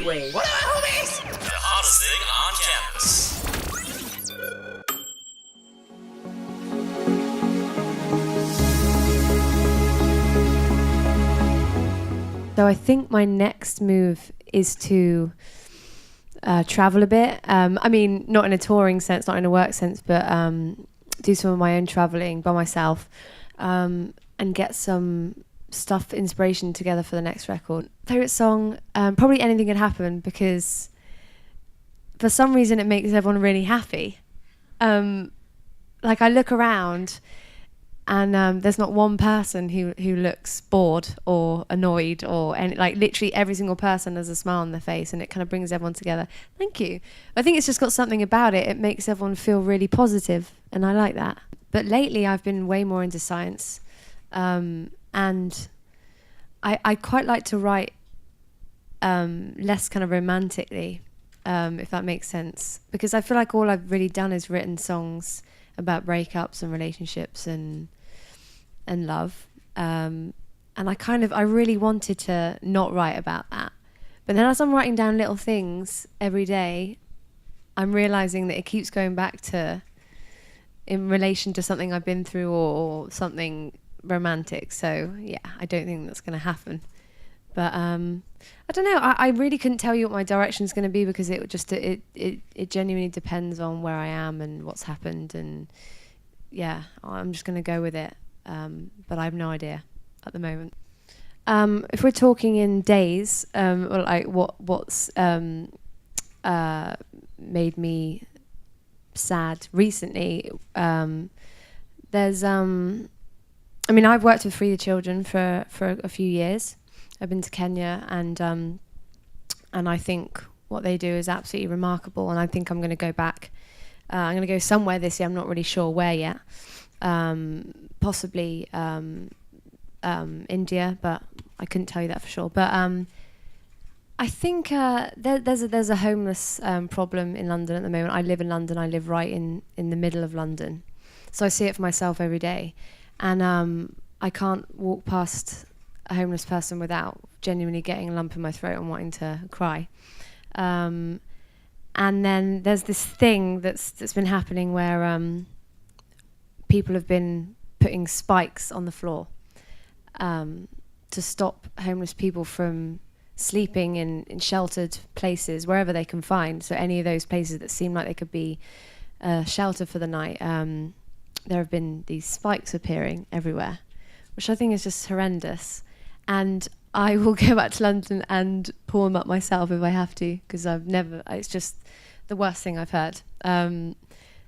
Heatwave. What up, homies? The hottest thing on campus. So I think my next move is to travel a bit. I mean, not in a touring sense, not in a work sense, but do some of my own traveling by myself and get some stuff, inspiration together for the next record. Favorite song, probably Anything Can Happen, because for some reason it makes everyone really happy. Like I look around and there's not one person who looks bored or annoyed or any, like literally every single person has a smile on their face, and it kind of brings everyone together. Thank you. I think it's just got something about it. It makes everyone feel really positive, and I like that. But lately I've been way more into science, and I quite like to write less kind of romantically, if that makes sense, because I feel like all I've really done is written songs about breakups and relationships and love, and I really wanted to not write about that, but then as I'm writing down little things every day, I'm realizing that it keeps going back to in relation to something I've been through or something romantic. So yeah, I don't think that's going to happen, but I don't know, I really couldn't tell you what my direction is going to be, because it genuinely depends on where I am and what's happened, and yeah, I'm just going to go with it, but I have no idea at the moment. If we're talking in days, or like what's made me sad recently, there's I mean, I've worked with Free the Children for a few years. I've been to Kenya, and I think what they do is absolutely remarkable, and I think I'm going to go back. I'm going to go somewhere this year. I'm not really sure where yet. Possibly India, but I couldn't tell you that for sure. But I think there's a homeless problem in London at the moment. I live in London. I live right in the middle of London, so I see it for myself every day. And I can't walk past a homeless person without genuinely getting a lump in my throat and wanting to cry. And then there's this thing that's been happening where people have been putting spikes on the floor to stop homeless people from sleeping in sheltered places wherever they can find. So any of those places that seem like they could be shelter for the night, there have been these spikes appearing everywhere, which I think is just horrendous. And I will go back to London and pull them up myself if I have to, because it's just the worst thing I've heard.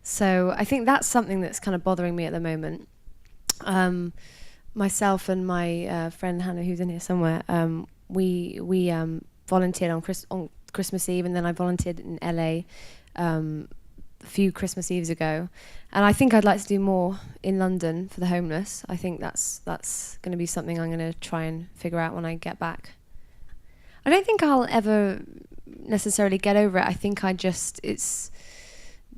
So I think that's something that's kind of bothering me at the moment. Myself and my friend Hannah, who's in here somewhere, we volunteered on Christmas Eve, and then I volunteered in LA a few Christmas Eves ago, and I think I'd like to do more in London for the homeless. I think that's going to be something I'm going to try and figure out when I get back. I don't think I'll ever necessarily get over it. I think it's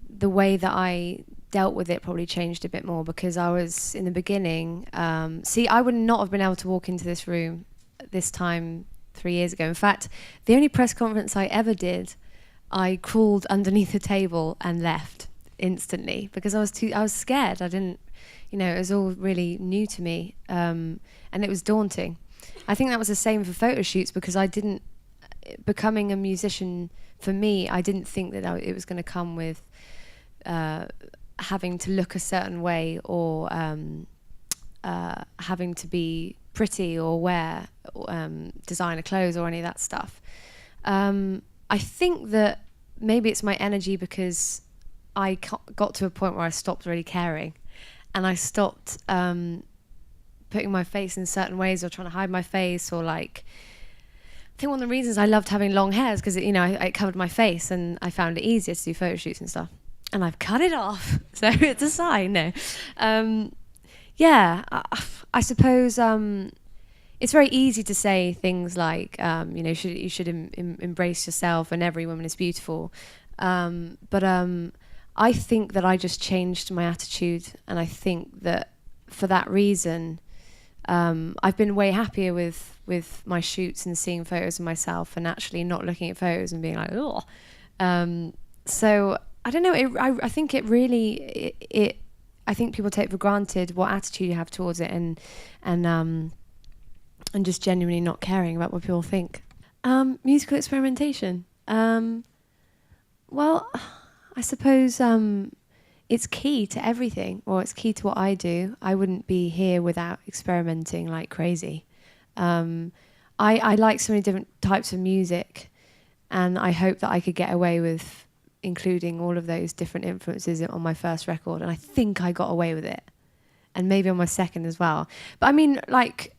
the way that I dealt with it probably changed a bit more, because I was in the beginning, I would not have been able to walk into this room this time 3 years ago. In fact, the only press conference I ever did, I crawled underneath the table and left instantly, because I was scared. I didn't, it was all really new to me, and it was daunting. I think that was the same for photo shoots, because becoming a musician, for me, I didn't think that it was going to come with having to look a certain way, or having to be pretty or wear designer clothes or any of that stuff. I think that maybe it's my energy, because I got to a point where I stopped really caring, and I stopped putting my face in certain ways or trying to hide my face, or like, I think one of the reasons I loved having long hair is because it covered my face, and I found it easier to do photo shoots and stuff. And I've cut it off, so it's a sign. No, I suppose it's very easy to say things like, you should embrace yourself, and every woman is beautiful. But I think that I just changed my attitude, and I think that for that reason, I've been way happier with my shoots and seeing photos of myself and actually not looking at photos and being like, oh. So I don't know. I think it really I think people take for granted what attitude you have towards it, and just genuinely not caring about what people think. Musical experimentation. Well, I suppose it's key to everything, or it's key to what I do. I wouldn't be here without experimenting like crazy. I like so many different types of music, and I hope that I could get away with including all of those different influences on my first record, and I think I got away with it, and maybe on my second as well. But I mean, like,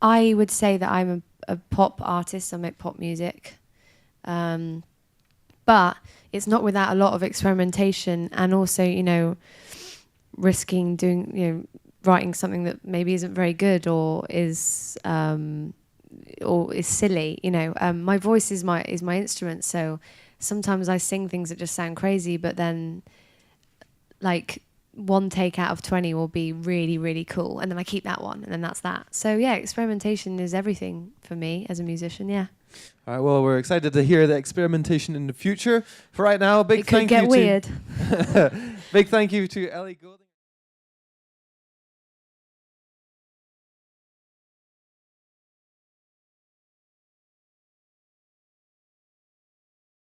I would say that I'm a pop artist. I make pop music, but it's not without a lot of experimentation, and also, you know, risking doing, you know, writing something that maybe isn't very good or is silly. You know, my voice is my instrument, so sometimes I sing things that just sound crazy, but then, like, one take out of 20 will be really, really cool, and then I keep that one, and then that's that. So yeah, experimentation is everything for me as a musician. Yeah. All right, well, we're excited to hear the experimentation in the future. For right now, big thank you weird. Big thank you to Ellie Goulding.